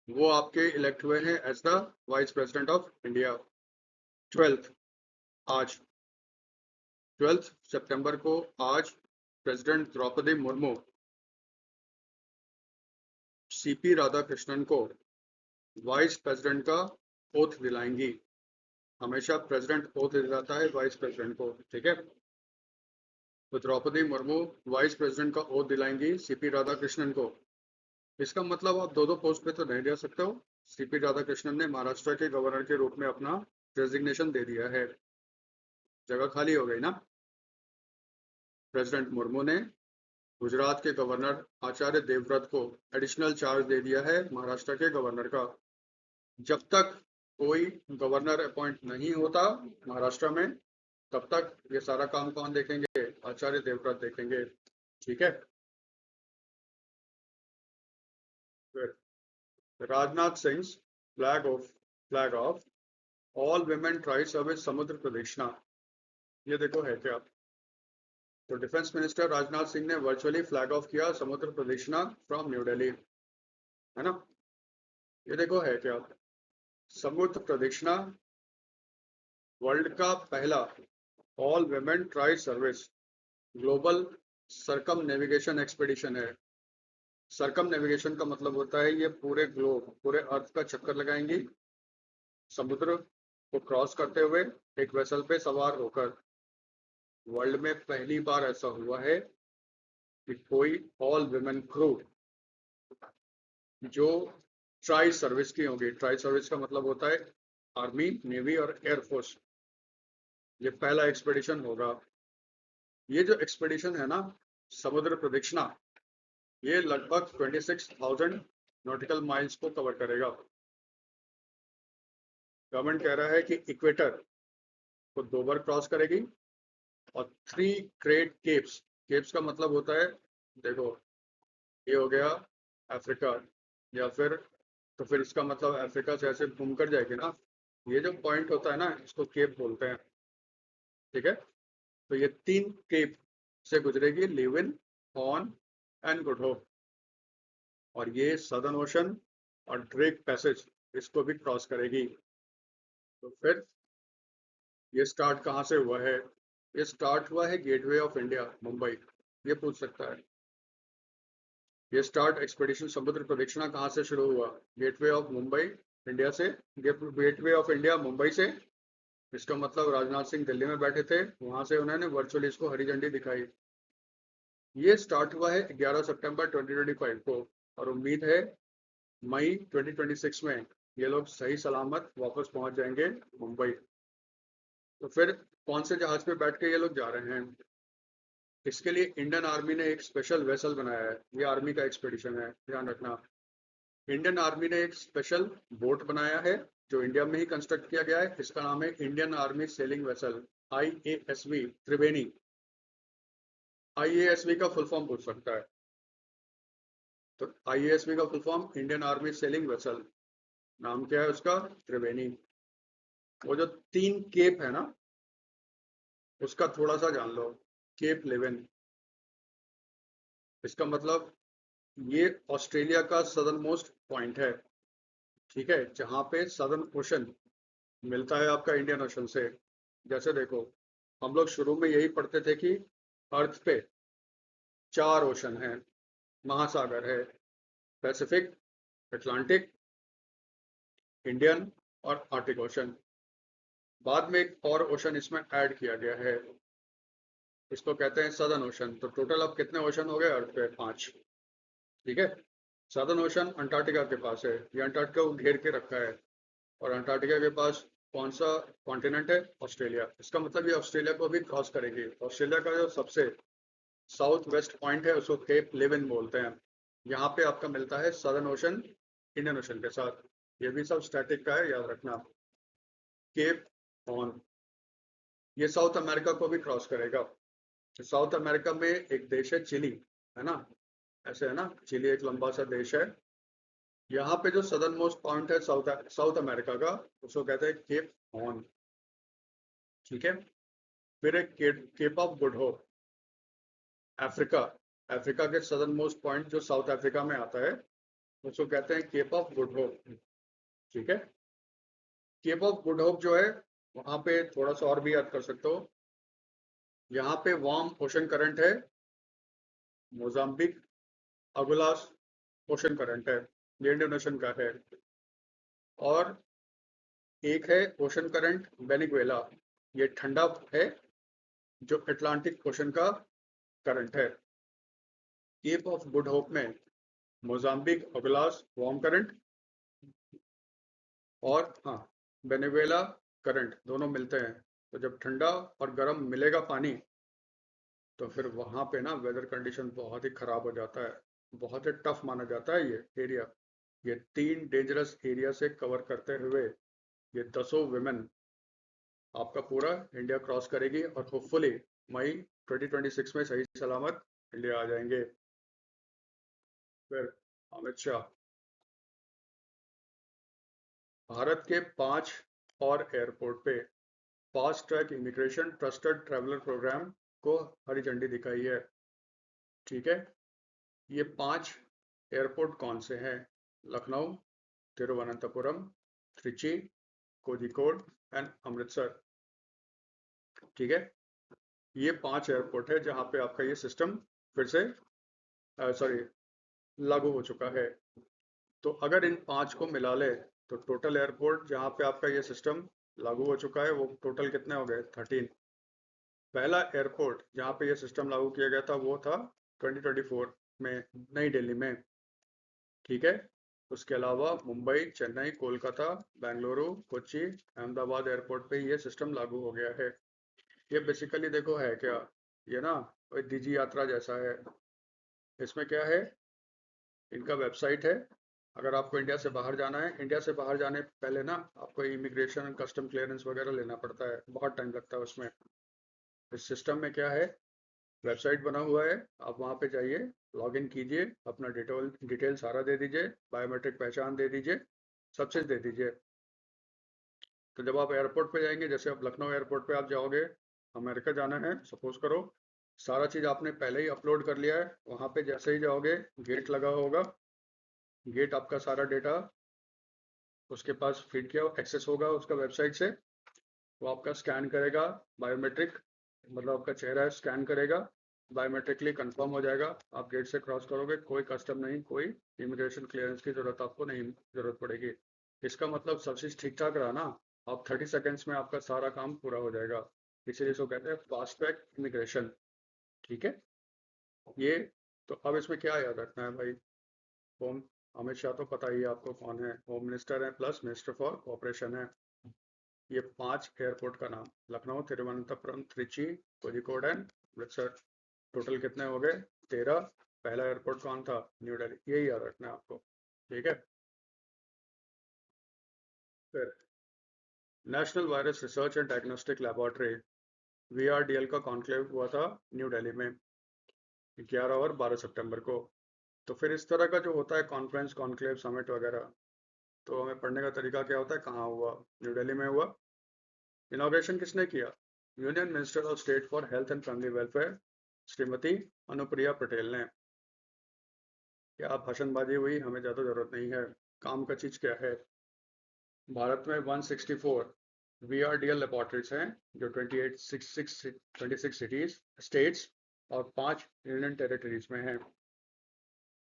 वो आपके इलेक्ट हुए हैं as the vice president of India. 12th, आज 12 सितंबर को आज प्रेसिडेंट द्रौपदी मुर्मू सीपी राधाकृष्णन को वाइस प्रेसिडेंट का ओथ दिलाएंगी। हमेशा प्रेसिडेंट ओथ दिलाता है वाइस प्रेसिडेंट को। ठीक है, तो द्रौपदी मुर्मू वाइस प्रेसिडेंट का ओथ दिलाएंगी सीपी राधाकृष्णन को। इसका मतलब आप दो दो पोस्ट पे तो नहीं रह सकते हो। सीपी राधाकृष्णन ने महाराष्ट्र के गवर्नर के रूप में अपना रेजिग्नेशन दे दिया है, जगह खाली हो गई ना। प्रेसिडेंट मुर्मू ने गुजरात के गवर्नर आचार्य देवव्रत को एडिशनल चार्ज दे दिया है महाराष्ट्र के गवर्नर का। जब तक कोई गवर्नर अपॉइंट नहीं होता महाराष्ट्र में, तब तक ये सारा काम कौन देखेंगे, आचार्य देवव्रत देखेंगे। ठीक है, फिर Rajnath Singh flag of all women tri service समुद्र प्रदक्षिणा, ये देखो है क्या। तो डिफेंस मिनिस्टर राजनाथ सिंह ने वर्चुअली फ्लैग ऑफ किया समुद्र प्रदक्षिणा फ्रॉम न्यू दिल्ली, है ना। ये देखो है क्या, समुद्र प्रदक्षिणा वर्ल्ड का पहला all women tri service global circumnavigation expedition है। सरकम नेविगेशन का मतलब होता है ये पूरे ग्लोब, पूरे अर्थ का चक्कर लगाएंगी समुद्र को क्रॉस करते हुए एक वेसल पे सवार होकर। वर्ल्ड में पहली बार ऐसा हुआ है कि कोई ऑल विमेन क्रू जो ट्राई सर्विस की होगी। ट्राई सर्विस का मतलब होता है आर्मी, नेवी और एयरफोर्स। ये पहला एक्सपेडिशन होगा। ये जो एक्सपेडिशन है ना समुद्र प्रदक्षिणा, ये लगभग 26,000 नॉटिकल माइल्स को कवर करेगा। गवर्नमेंट कह रहा है कि इक्वेटर को 2 बार क्रॉस करेगी और 3 ग्रेट केप्स। केप्स का मतलब होता है, देखो ये हो गया अफ्रीका, या फिर तो फिर इसका मतलब अफ्रीका से ऐसे घूम कर जाएगी ना। ये जो पॉइंट होता है ना इसको केप बोलते हैं। ठीक है, तो ये 3 केप से गुजरेगी, living, horn and good hope. और ये सदर्न ओशन और ड्रेक पैसेज इसको भी क्रॉस करेगी। तो फिर ये स्टार्ट कहाँ से हुआ है? ये स्टार्ट हुआ है गेटवे ऑफ इंडिया मुंबई। ये पूछ सकता है। ये स्टार्ट एक्सपेडिशन समुद्र प्रदक्षिणा कहाँ से शुरू हुआ? गेटवे ऑफ मुंबई इंडिया से। गेटवे ऑफ इंडिया मुंबई से। इसका मतलब राजनाथ सिंह दिल्ली में बैठे थे, वहां से उन्होंने वर्चुअली इसको हरी झंडी दिखाई। ये स्टार्ट हुआ है 11 सितंबर 2025 को और उम्मीद है मई 2026 में ये लोग सही सलामत वापस पहुंच जाएंगे मुंबई। तो फिर कौन से जहाज पे बैठ के ये लोग जा रहे हैं? इसके लिए इंडियन आर्मी ने एक स्पेशल वेसल बनाया है। ये आर्मी का एक्सपेडिशन है, ध्यान रखना। इंडियन आर्मी ने एक स्पेशल बोट बनाया है जो इंडिया में ही कंस्ट्रक्ट किया गया है। इसका नाम है Indian army selling vessel, IASV त्रिवेणी। IASV का फुल फॉर्म पूछ सकता है। तो IASV का full form Indian army selling vessel. नाम क्या है उसका? त्रिवेणी। वो जो 3 केप है ना, उसका थोड़ा सा जान लो। केप लेवेन, इसका मतलब ये ऑस्ट्रेलिया का सदर्न मोस्ट पॉइंट है। ठीक है, जहां पे सदर्न ओशन मिलता है आपका इंडियन ओशन से। जैसे देखो, हम लोग शुरू में यही पढ़ते थे कि अर्थ पे 4 ओशन हैं, महासागर है, पैसिफिक, अटलांटिक, इंडियन और आर्टिक ओशन। बाद में एक और ओशन इसमें ऐड किया गया है, इसको कहते हैं सदर्न ओशन। तो टोटल अब कितने ओशन हो गए अर्थ पे? 5। ठीक है, सदर्न ओशन अंटार्कटिका के पास है, ये अंटार्कटिका को घेर के रखा है। और अंटार्कटिका के पास कौन सा कॉन्टिनेंट है? ऑस्ट्रेलिया। इसका मतलब ये ऑस्ट्रेलिया को भी क्रॉस करेगी। ऑस्ट्रेलिया का जो सबसे साउथ वेस्ट पॉइंट है उसको केप लेविन बोलते हैं। यहाँ पे आपका मिलता है सदर्न ओशन इंडियन ओशन के साथ। ये भी सब स्टैटिक का है, याद रखना। केप हॉर्न, ये साउथ अमेरिका को भी क्रॉस करेगा। साउथ अमेरिका में एक देश है चिली, है ना? ऐसे है ना, चिली एक लंबा सा देश है। यहाँ पे जो सदर्न मोस्ट पॉइंट है साउथ अमेरिका का, उसको कहते हैं केप हॉर्न। ठीक है, फिर एक Cape of Good Hope, Africa. Africa के सदर्न मोस्ट पॉइंट जो साउथ अफ्रीका में आता है, उसको कहते हैं केप ऑफ गुड होप। ठीक है, केप ऑफ गुड होप जो है, वहां पे थोड़ा सा और भी याद कर सकते हो। यहाँ पे वार्म ओशन करंट है, मोजाम्बिक अगुलास ओशन करंट है, ये इंडियन ओशन का है। और एक है ओशन करंट बेनिगुएला, ये ठंडा है, जो अटलांटिक ओशन का करंट है। केप ऑफ गुड होप में मोजाम्बिक अगुलास वार्म करंट और हाँ, बेनिगुएला करंट दोनों मिलते हैं। तो जब ठंडा और गर्म मिलेगा पानी, तो फिर वहां पे ना वेदर कंडीशन बहुत ही खराब हो जाता है। बहुत ही टफ माना जाता है ये एरिया। ये 3 डेंजरस एरिया से कवर करते हुए ये 10 विमेन आपका पूरा इंडिया क्रॉस करेगी और होपफुली मई 2026 में सही सलामत इंडिया आ जाएंगे। फिर अमित शाह, भारत के 5 और एयरपोर्ट पे fast track immigration trusted traveller programme को हरी झंडी दिखाई है। ठीक है, ये 5 एयरपोर्ट कौन से हैं? लखनऊ, तिरुवनंतपुरम, त्रिची, कोझिकोड एंड अमृतसर। ठीक है, ये 5 एयरपोर्ट है जहां पे आपका ये सिस्टम फिर से सॉरी लागू हो चुका है। तो अगर इन 5 को मिला ले तो टोटल एयरपोर्ट जहां पे आपका ये सिस्टम लागू हो चुका है वो टोटल कितने हो गए? 13। पहला एयरपोर्ट जहां पे ये सिस्टम लागू किया गया था वो था 2024 में नई दिल्ली में। ठीक है, उसके अलावा मुंबई, चेन्नई, कोलकाता, बेंगलुरु, कोच्चि, अहमदाबाद एयरपोर्ट पे ये सिस्टम लागू हो गया है। ये बेसिकली देखो है क्या, ये ना डिजी यात्रा जैसा है। इसमें क्या है, इनका वेबसाइट है। अगर आपको इंडिया से बाहर जाना है, इंडिया से बाहर जाने पहले ना आपको इमिग्रेशन कस्टम क्लियरेंस वगैरह लेना पड़ता है, बहुत टाइम लगता है उसमें। इस सिस्टम में क्या है, वेबसाइट बना हुआ है, आप वहाँ पे जाइए, लॉग इन कीजिए, अपना डिटेल सारा दे दीजिए, बायोमेट्रिक पहचान दे दीजिए, सब चीज़ दे दीजिए। तो जब आप एयरपोर्ट पे जाएंगे, जैसे आप लखनऊ एयरपोर्ट पे आप जाओगे, अमेरिका जाना है सपोज करो, सारा चीज़ आपने पहले ही अपलोड कर लिया है, वहाँ पे जैसे ही जाओगे गेट लगा होगा, गेट आपका सारा डेटा उसके पास फीड किया एक्सेस होगा उसका वेबसाइट से, वो आपका स्कैन करेगा बायोमेट्रिक, मतलब आपका चेहरा स्कैन करेगा, बायोमेट्रिकली कंफर्म हो जाएगा, आप गेट से क्रॉस करोगे, कोई कस्टम नहीं, कोई इमिग्रेशन क्लियरेंस की जरूरत आपको नहीं जरूरत पड़ेगी। इसका मतलब सब चीज़ ठीक ठाक रहा ना, आप 30 सेकेंड्स में आपका सारा काम पूरा हो जाएगा, इसीलिए इसको कहते हैं फास्ट ट्रैक इमिग्रेशन। ठीक है, ये तो अब इसमें क्या याद रखना है भाई, होम अमित शाह तो पता ही है आपको कौन है, होम मिनिस्टर है प्लस मिनिस्टर फॉर कॉपरेशन है। ये 5 एयरपोर्ट का नाम, लखनऊ, तिरुवनंतपुरम, त्रिची, कोझिकोड एंड अमृतसर। टोटल कितने हो गए? 13। पहला एयरपोर्ट कौन था? न्यू दिल्ली, यही याद रखना है आपको। ठीक है, फिर national virus research and diagnostic laboratory VRDL का कॉन्क्लेव हुआ था न्यू दिल्ली में 11 और 12 सितंबर को। तो फिर इस तरह का जो होता है कॉन्फ्रेंस, कॉन्क्लेव, समिट वगैरह, तो हमें पढ़ने का तरीका क्या होता है, कहाँ हुआ? न्यू दिल्ली में हुआ। इनॉग्रेशन किसने किया? Union minister of state for health and family welfare Shrimati Anupriya Patel ने। क्या भाषणबाजी हुई, हमें ज़्यादा जरूरत नहीं है, काम का चीज़ क्या है। भारत में 164 VRDL लेबोरेटरीज हैं जो 26 सिटीज स्टेट्स और 5 यूनियन टेरिटरीज में हैं।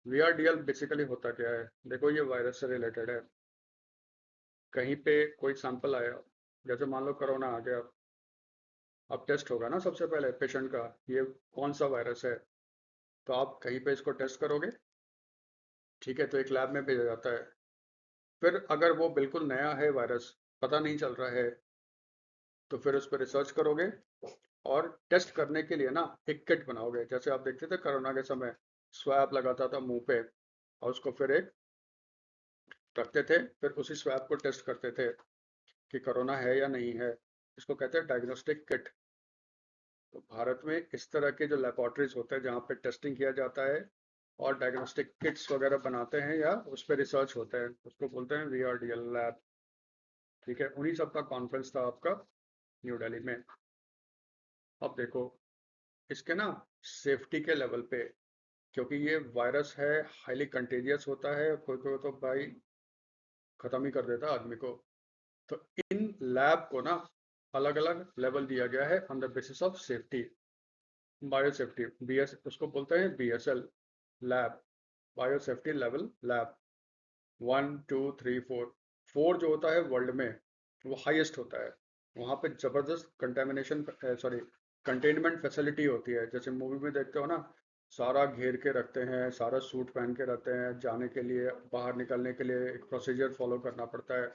VRDL बेसिकली होता क्या है, देखो ये वायरस से रिलेटेड है। कहीं पे कोई सैंपल आया, जैसे मान लो कोरोना आ गया, अब टेस्ट होगा ना सबसे पहले पेशेंट का, ये कौन सा वायरस है, तो आप कहीं पे इसको टेस्ट करोगे, ठीक है, तो एक लैब में भेजा जाता है। फिर अगर वो बिल्कुल नया है वायरस, पता नहीं चल रहा है, तो फिर उस पर रिसर्च करोगे और टेस्ट करने के लिए ना एक किट बनाओगे, जैसे आप देखते थे कोरोना के समय स्वैब लगाता था मुंह पे और उसको फिर एक रखते थे, फिर उसी स्वैब को टेस्ट करते थे कि कोरोना है या नहीं है, इसको कहते हैं डायग्नोस्टिक किट। तो भारत में इस तरह के जो लेबोरेटरीज होते हैं जहाँ पे टेस्टिंग किया जाता है और डायग्नोस्टिक किट्स वगैरह बनाते हैं या उस पर रिसर्च होता है, उसको बोलते हैं VRDL लैब। ठीक है, उन्हीं सब का कॉन्फ्रेंस था आपका न्यू दिल्ली में। अब देखो इसके ना सेफ्टी के लेवल पे, क्योंकि ये वायरस है, हाईली कंटेजियस होता है, कोई कोई तो भाई खत्म ही कर देता है आदमी को। तो इन लैब को ना अलग अलग लेवल दिया गया है on the basis of safety, bio safety, BS उसको बोलते हैं BSL lab, bio safety level lab. 1 2 3 4, 4 जो होता है वर्ल्ड में वो हाईएस्ट होता है, वहाँ पे जबरदस्त कंटेमिनेशन सॉरी कंटेनमेंट फैसिलिटी होती है, जैसे मूवी में देखते हो ना, सारा घेर के रखते हैं, सारा सूट पहन के रखते हैं, जाने के लिए बाहर निकलने के लिए एक प्रोसीजर फॉलो करना पड़ता है।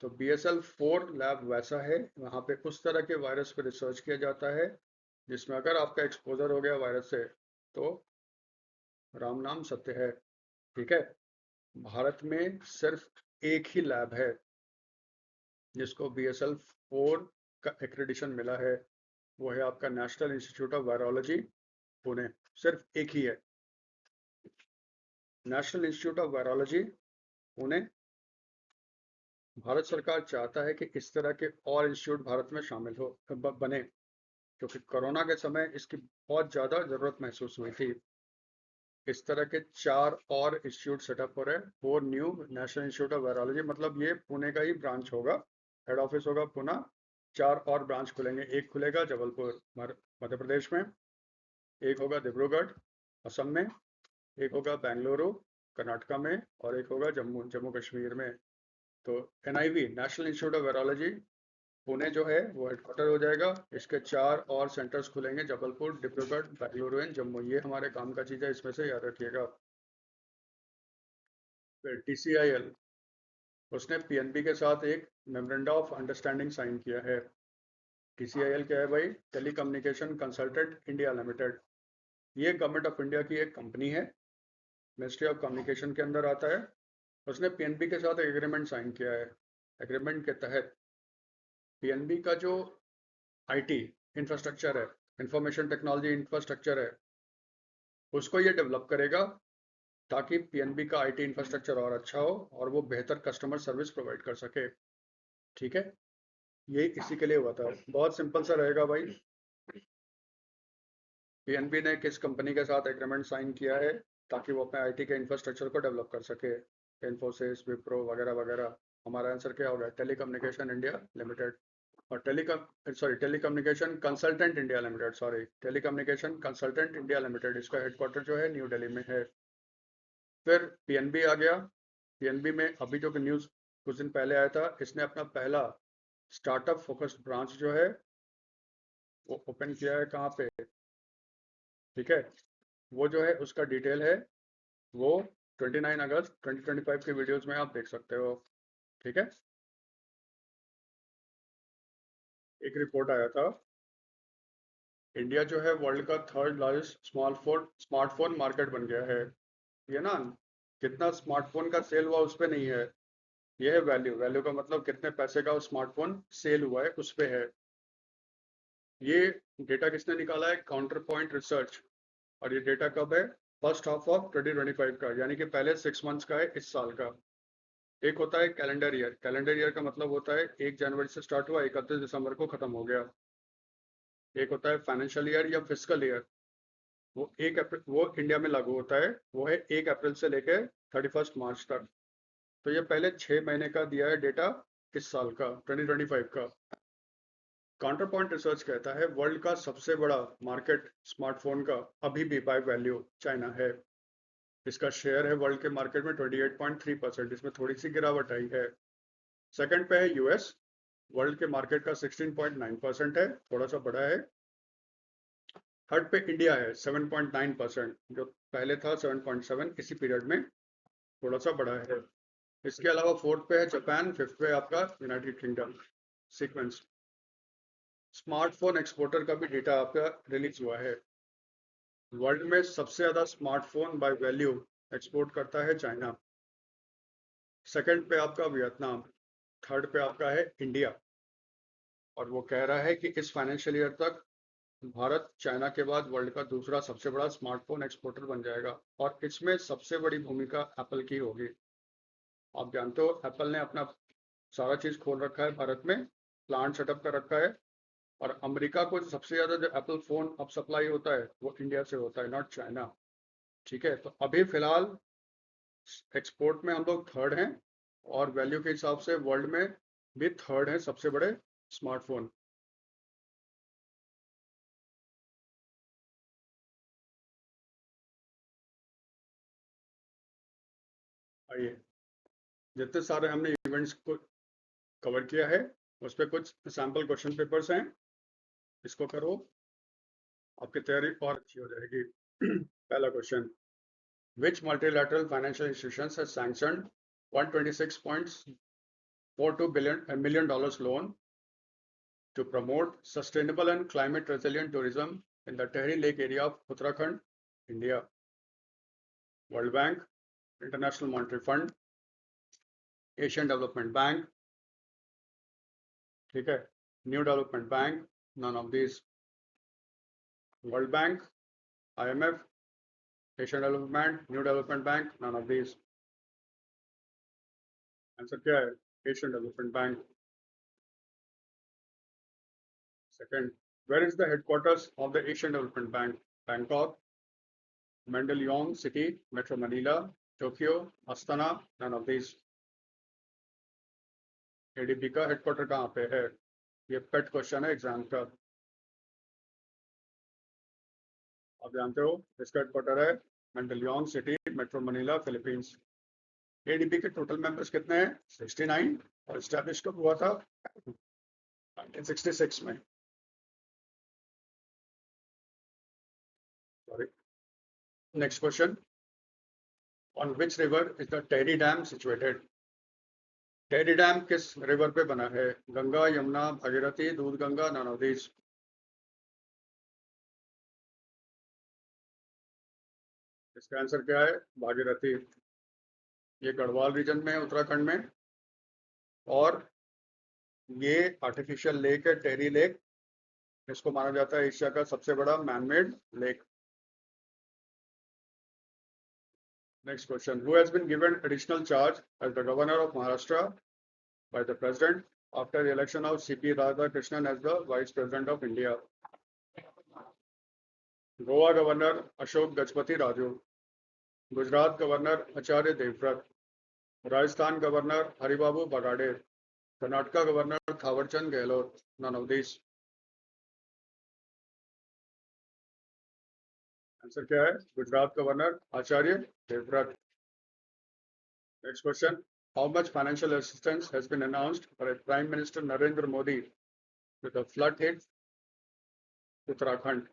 तो BSL-4 लैब वैसा है, वहाँ पे उस तरह के वायरस पे रिसर्च किया जाता है जिसमें अगर आपका एक्सपोजर हो गया वायरस से तो राम नाम सत्य है। ठीक है, भारत में सिर्फ एक ही लैब है जिसको BSL-4 का एक्रेडिशन मिला है, वो है आपका national institute of virology Pune, सिर्फ एक ही है, national institute of virology Pune. Bharat सरकार चाहता है कि इस तरह के और इंस्टीट्यूट भारत में शामिल हो बने, क्योंकि कोरोना के समय इसकी बहुत ज़्यादा ज़रूरत महसूस हुई थी। इस तरह के 4 और इंस्टीट्यूट सेटअप हो रहे हैं, 4 new national institute of virology, मतलब ये पुणे का ही ब्रांच होगा, हेड ऑफिस होगा पुणे। 4 और ब्रांच खुलेंगे, एक खुलेगा जबलपुर मध्य प्रदेश में, एक होगा डिब्रूगढ़ असम में, एक होगा बेंगलुरु कर्नाटका में, और एक होगा जम्मू जम्मू कश्मीर में। तो NIV national institute of virology Pune जो है वो हेडक्वार्टर हो जाएगा, इसके 4 और सेंटर्स खुलेंगे, जबलपुर, डिब्रूगढ़, बेंगलुरु एंड जम्मू, ये हमारे काम का चीज़ है, इसमें से याद रखिएगा। फिर TCIL, उसने PNB के साथ एक मेमोरेंडम ऑफ अंडरस्टैंडिंग साइन किया है। TCIL क्या है भाई? Tele Communication Consultant India Limited, ये गवर्नमेंट ऑफ इंडिया की एक कंपनी है, मिनिस्ट्री ऑफ कम्युनिकेशन के अंदर आता है। उसने PNB के साथ एक एग्रीमेंट साइन किया है, एग्रीमेंट के तहत PNB का जो IT इंफ्रास्ट्रक्चर है, इंफॉर्मेशन टेक्नोलॉजी इंफ्रास्ट्रक्चर है, उसको ये डेवलप करेगा ताकि PNB का IT इंफ्रास्ट्रक्चर और अच्छा हो और वो बेहतर कस्टमर सर्विस प्रोवाइड कर सके। ठीक है, ये इसी के लिए हुआ था, बहुत सिंपल सा रहेगा भाई। PNB ने किस कंपनी के साथ एग्रीमेंट साइन किया है? ताकि वो अपने आईटी के इंफ्रास्ट्रक्चर को डेवलप कर सके। इन्फोसिस, विप्रो वगैरह वगैरह। हमारा आंसर क्या होगा? Telecommunication India limited. और telecommunication consultant India limited, sorry, telecommunication consultant India limited, इसका हेडक्वार्टर जो है न्यू दिल्ली में है। फिर पीएनबी आ गया। पीएनबी में अभी जो न्यूज़ कुछ दिन पहले आया था, इसने अपना पहला स्टार्टअप फोकस्ड ब्रांच जो है वो ओपन किया है। कहाँ पे? ठीक है, वो जो है उसका डिटेल है वो 29 अगस्त 2025 के वीडियोस में आप देख सकते हो। ठीक है, एक रिपोर्ट आया था, इंडिया जो है वर्ल्ड का थर्ड लार्जेस्ट स्मार्टफोन मार्केट बन गया है। ये ना, कितना स्मार्टफोन का सेल हुआ उस पर नहीं है, ये है वैल्यू। वैल्यू का मतलब कितने पैसे का वो स्मार्टफोन सेल हुआ है उस पे है। ये डेटा किसने निकाला है? Counter point research. और ये डेटा कब है? फर्स्ट हाफ ऑफ 2025 का, यानी कि पहले 6 मंथ्स का है इस साल का। एक होता है कैलेंडर ईयर। कैलेंडर ईयर का मतलब होता है 1 जनवरी से स्टार्ट हुआ, 31 दिसंबर को खत्म हो गया। एक होता है फाइनेंशियल ईयर या फिजिकल ईयर, वो 1 अप्रैल, वो इंडिया में लागू होता है, वो है 1 अप्रैल से लेकर 31 मार्च तक। तो ये पहले 6 महीने का दिया है डेटा इस साल का 2025 का। काउंटर पॉइंट रिसर्च कहता है वर्ल्ड का सबसे बड़ा मार्केट स्मार्टफोन का अभी भी बाय वैल्यू चाइना है। इसका शेयर है वर्ल्ड के मार्केट में 28.3%, इसमें थोड़ी सी गिरावट आई है। सेकंड पे है यूएस, वर्ल्ड के मार्केट का 16.9% है, थोड़ा सा बढ़ा है। थर्ड पे इंडिया है 7.9%, जो पहले था 7.7, इसी पीरियड में थोड़ा सा बढ़ा है। इसके अलावा फोर्थ पे है जापान, फिफ्थ पे आपका United kingdom. Sequence smartphone exporter का भी डेटा आपका रिलीज हुआ है। वर्ल्ड में सबसे ज्यादा स्मार्टफोन बाय वैल्यू एक्सपोर्ट करता है चाइना। सेकंड पे आपका वियतनाम, थर्ड पे आपका है इंडिया। और वो कह रहा है कि इस फाइनेंशियल ईयर तक भारत चाइना के बाद वर्ल्ड का दूसरा सबसे बड़ा स्मार्टफोन एक्सपोर्टर बन जाएगा, और इसमें सबसे बड़ी भूमिका एप्पल की होगी। आप जानते हो एप्पल ने अपना सारा चीज खोल रखा है भारत में, प्लांट सेटअप कर रखा है। और अमेरिका को सबसे ज्यादा जो एप्पल फोन अब सप्लाई होता है वो इंडिया से होता है, नॉट चाइना। ठीक है, तो अभी फिलहाल एक्सपोर्ट में हम लोग थर्ड हैं, और वैल्यू के हिसाब से वर्ल्ड में भी थर्ड है सबसे बड़े स्मार्टफोन। आइए, जितने सारे हमने इवेंट्स को कवर किया है उस पर कुछ सैम्पल क्वेश्चन पेपर्स हैं, इसको करो, आपकी तैयारी और अच्छी हो जाएगी। पहला question, which multilateral financial institutions has sanctioned 126.42 million dollars loan to promote sustainable and climate resilient tourism in the Tehri Lake area of Uttarakhand, India? World Bank, International Monetary Fund, Asian Development Bank, ठीक है, New Development Bank, none of these. World Bank, IMF, Asian Development, New Development Bank, none of these. Answer क्या है? Asian Development Bank. Second, where is the headquarters of the Asian Development Bank? Bangkok, Mandaluyong City, Metro Manila, Tokyo, Astana, none of these. ADB का हेडक्वार्टर कहाँ पे है? ये पेट क्वेश्चन है एग्जाम का। आप जानते हो इसका हेडक्वार्टर है Mandaluyong city, metro Manila, Philippines. ADB के टोटल मेंबर्स कितने हैं? 69, और स्टैब्लिश कब हुआ था? 1966 में। Sorry. Next question, on which river is the Tehri dam situated? Tehri dam किस रिवर पे बना है? Ganga, Yamuna, Bhagirathi, Doodh Ganga, none of these. इसका आंसर क्या है? भागीरथी। ये गढ़वाल रीजन में है उत्तराखंड में, और ये आर्टिफिशियल लेक है टेरी लेक। इसको माना जाता है एशिया का सबसे बड़ा manmade lake. Next question, who has been given additional charge as the governor of Maharashtra by the president after the election of CP Radhakrishnan as the vice president of India? Goa governor Ashok Gajpati Raju, Gujarat governor Acharya Devvrat, Rajasthan governor Haribabu Bagade, Karnataka governor Thaawarchand Gehlot, none of these. Answer क्या है? Gujarat governor Acharya Devvrat. Next question, how much financial assistance has been announced by prime minister Narendra Modi with the flood hit Uttarakhand?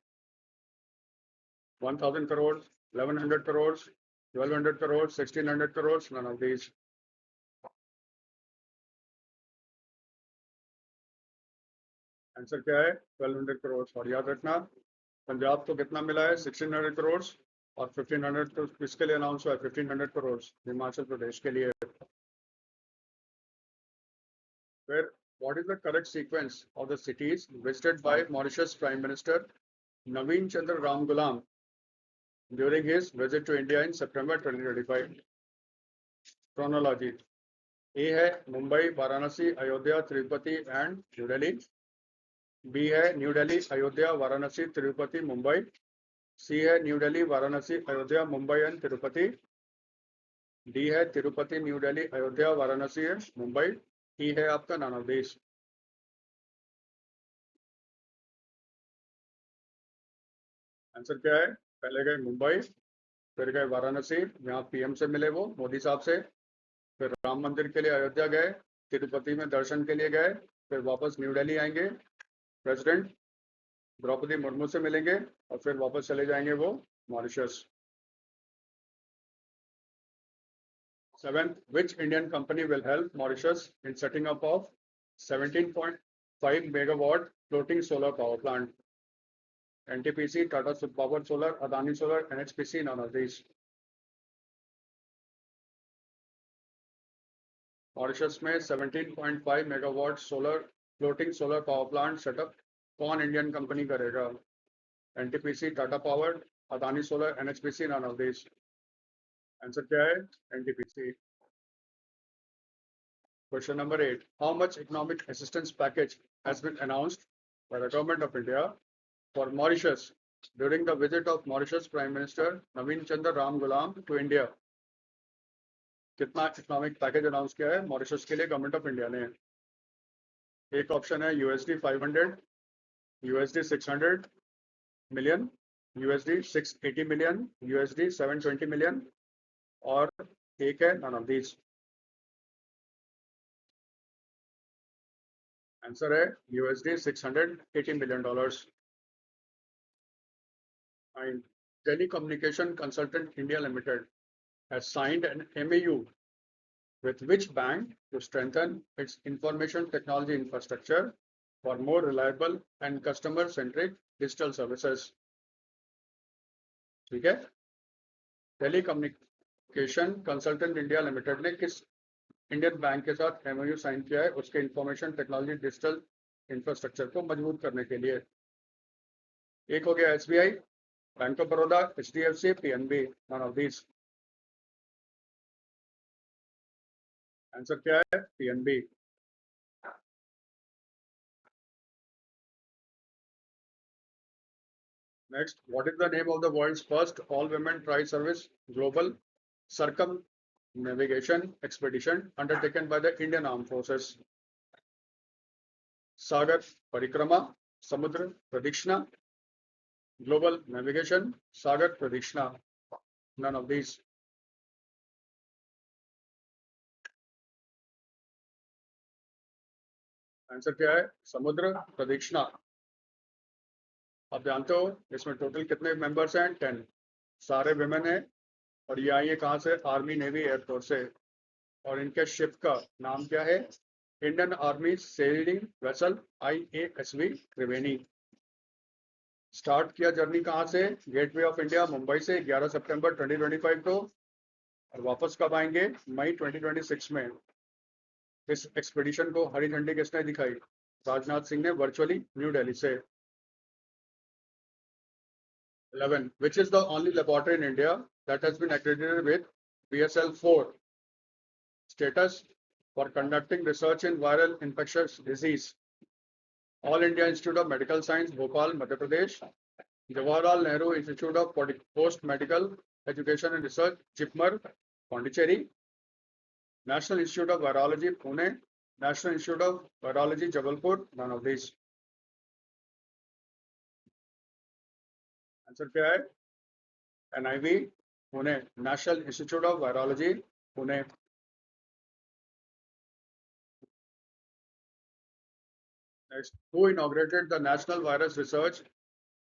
1000 crores, 1100 crores, 1200 crores, 1600 crores, none of these. Answer क्या है? 1200 crores। और याद रखना, पंजाब को कितना मिला है? 1600 crores, और 1500 तो किसके लिए अनाउंस हुआ है? 1500 crores हिमाचल प्रदेश के लिए। फिर what is the correct sequence of the cities visited by Mauritius Prime Minister Naveen Chandra Ramgoolam during his visit to India in September 2025? Chronology: A है Mumbai, Varanasi, Ayodhya, Tirupati and New Delhi. B है न्यू दिल्ली, अयोध्या, वाराणसी, तिरुपति, मुंबई। सी है New Delhi, Varanasi, Ayodhya, Mumbai and Tirupati. D है तिरुपति, न्यू दिल्ली, अयोध्या, वाराणसी, मुंबई। ई है आपका नन ऑफ दीज। आंसर क्या है? पहले गए मुंबई, फिर गए वाराणसी, यहाँ पीएम से मिले वो मोदी साहब से, फिर राम मंदिर के लिए अयोध्या गए, तिरुपति में दर्शन के लिए गए, फिर वापस न्यू दिल्ली आएंगे, प्रेसिडेंट द्रौपदी मुर्मू से मिलेंगे, और फिर वापस चले जाएंगे वो Mauritius. 7th, which Indian company will help Mauritius in setting up of 17.5 megawatt floating solar power plant? NTPC, Tata Power Solar, Adani Solar, NHPC, none of these. Mauritius में 17.5 megawatt solar floating solar power plant setup कौन इंडियन कंपनी करेगा? NTPC, Tata power, Adani solar, NHPC, none of this. Answer क्या है? NTPC. Question number 8, how much economic assistance package has been announced by the government of India for Mauritius during the visit of Mauritius prime minister Navin Chandra Ramgoolam to India? कितना इकोनॉमिक पैकेज अनाउंस किया है मॉरिशस के लिए गवर्नमेंट ऑफ इंडिया ने? एक ऑप्शन है USD 500, USD 600 million, USD 680 million, USD 720 million, और एक है नन ऑफ दीज। आंसर है USD 680 million dollars. And telecommunication consultant India limited has signed an MAU with which bank to strengthen its information technology infrastructure for more reliable and customer-centric digital services? ठीक है, टेलीकम्युनिकेशन कंसल्टेंट इंडिया लिमिटेड ने किस इंडियन बैंक के साथ MOU साइन किया है उसके इंफॉर्मेशन टेक्नोलॉजी डिजिटल इंफ्रास्ट्रक्चर को मजबूत करने के लिए? एक हो गया SBI, bank of Baroda, HDFC, PNB, none of these. Answer क्या है? PNB। Next, what is the name of the world's first all-women tri-service global circumnavigation expedition undertaken by the Indian Armed Forces? सागर परिक्रमा, समुद्र प्रदक्षिणा, ग्लोबल नेविगेशन, सागर प्रदक्षिणा, none of these. आंसर क्या है? समुद्र प्रदक्षिणा। आप जानते हो इसमें टोटल कितने मेंबर्स हैं? 10, सारे विमेन हैं, और ये आई है कहाँ से? आर्मी, नेवी, एयरफोर्स से। और इनके शिप का नाम क्या है? Indian army selling vessel IASV त्रिवेणी। स्टार्ट किया जर्नी कहाँ से? गेटवे ऑफ इंडिया मुंबई से 11 सितंबर 2025 को, और वापस कब आएंगे? मई 2026 में। इस एक्सपेडिशन को हरी झंडी किसने दिखाई? राजनाथ सिंह ने वर्चुअली न्यू दिल्ली से। 11, which is the only laboratory in India that has been accredited with BSL-4 status for conducting research in viral infectious disease? All India Institute of Medical Science, Bhopal, Madhya Pradesh, Jawaharlal Nehru Institute of Post Medical education and research, JIPMER, Pondicherry, national institute of virology, Pune, national institute of virology, Jabalpur, none of this. Answer क्या है? NIV, Pune, national institute of virology, Pune. Next, who inaugurated the National Virus Research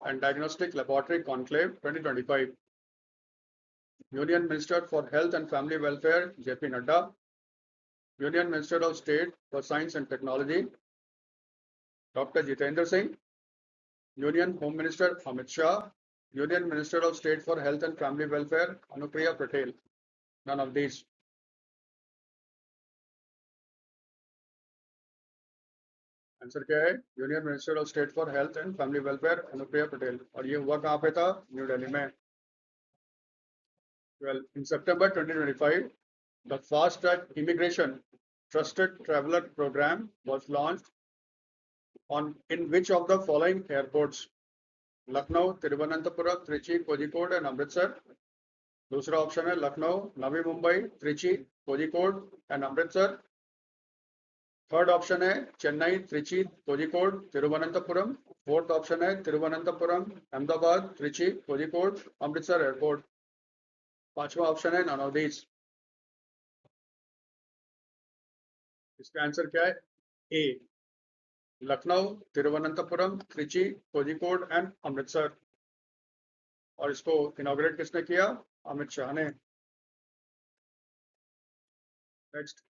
and Diagnostic Laboratory Conclave 2025? Union Minister for Health and Family Welfare, JP Nadda. Union Minister of State for Science and Technology, Dr. Jitendra Singh. Union Home Minister Amit Shah. Union Minister of State for Health and Family Welfare, Anupriya Patel. None of these. Answer क्या है? Union minister of state for health and family welfare, Anupriya Patel. और ये हुआ कहाँ पे था? न्यू दिल्ली में। Well, in September 2025, the Fast Track Immigration Trusted Traveler Program was launched in which of the following airports? Lucknow, Thiruvananthapuram, Trichy, Kozhikode and Amritsar. दूसरा ऑप्शन है Lucknow, Navi Mumbai, Trichy, Kozhikode and Amritsar. Third option है चेन्नई, त्रिची, कोझिकोड, तिरुवनंतपुरम। फोर्थ ऑप्शन है तिरुवनंतपुरम, अहमदाबाद, त्रिची, कोझिकोड, अमृतसर एयरपोर्ट। पांचवा ऑप्शन है नन ऑफ दीज। इसका आंसर क्या है? A, Lucknow, Thiruvananthapuram, Trichy, Kozhikode and Amritsar. और इसको इनॉग्रेट किसने किया? अमित शाह ने। Next,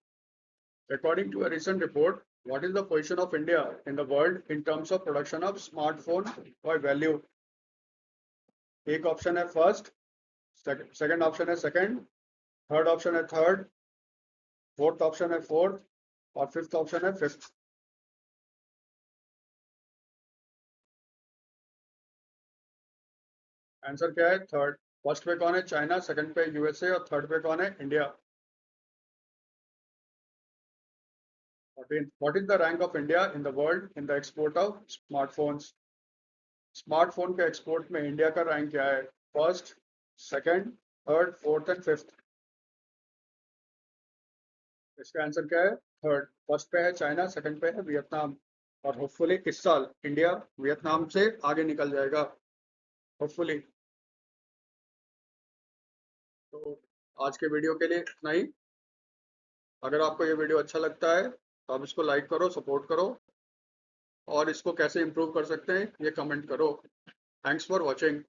according to a recent report, what is the position of India in the world in terms of production of smartphone by value? एक ऑप्शन है फर्स्ट, सेकंड ऑप्शन है सेकंड, थर्ड ऑप्शन है थर्ड, फोर्थ ऑप्शन है फोर्थ और फिफ्थ ऑप्शन है फिफ्थ। आंसर क्या है? थर्ड। फर्स्ट पे कौन है? चाइना, सेकंड पे USA और थर्ड पे कौन है? India. What is the rank of India in the world in the export of smartphones? Smartphone के एक्सपोर्ट में इंडिया का रैंक क्या है? First, second, third, fourth and fifth. इसका आंसर क्या है? थर्ड। फर्स्ट पे है चाइना, सेकंड पे है वियतनाम। और होपफुली इस साल इंडिया वियतनाम से आगे निकल जाएगा, होपफुली। तो आज के वीडियो के लिए इतना ही। अगर आपको ये वीडियो अच्छा लगता है तो आप इसको लाइक करो, सपोर्ट करो, और इसको कैसे इम्प्रूव कर सकते हैं ये कमेंट करो। Thanks for watching.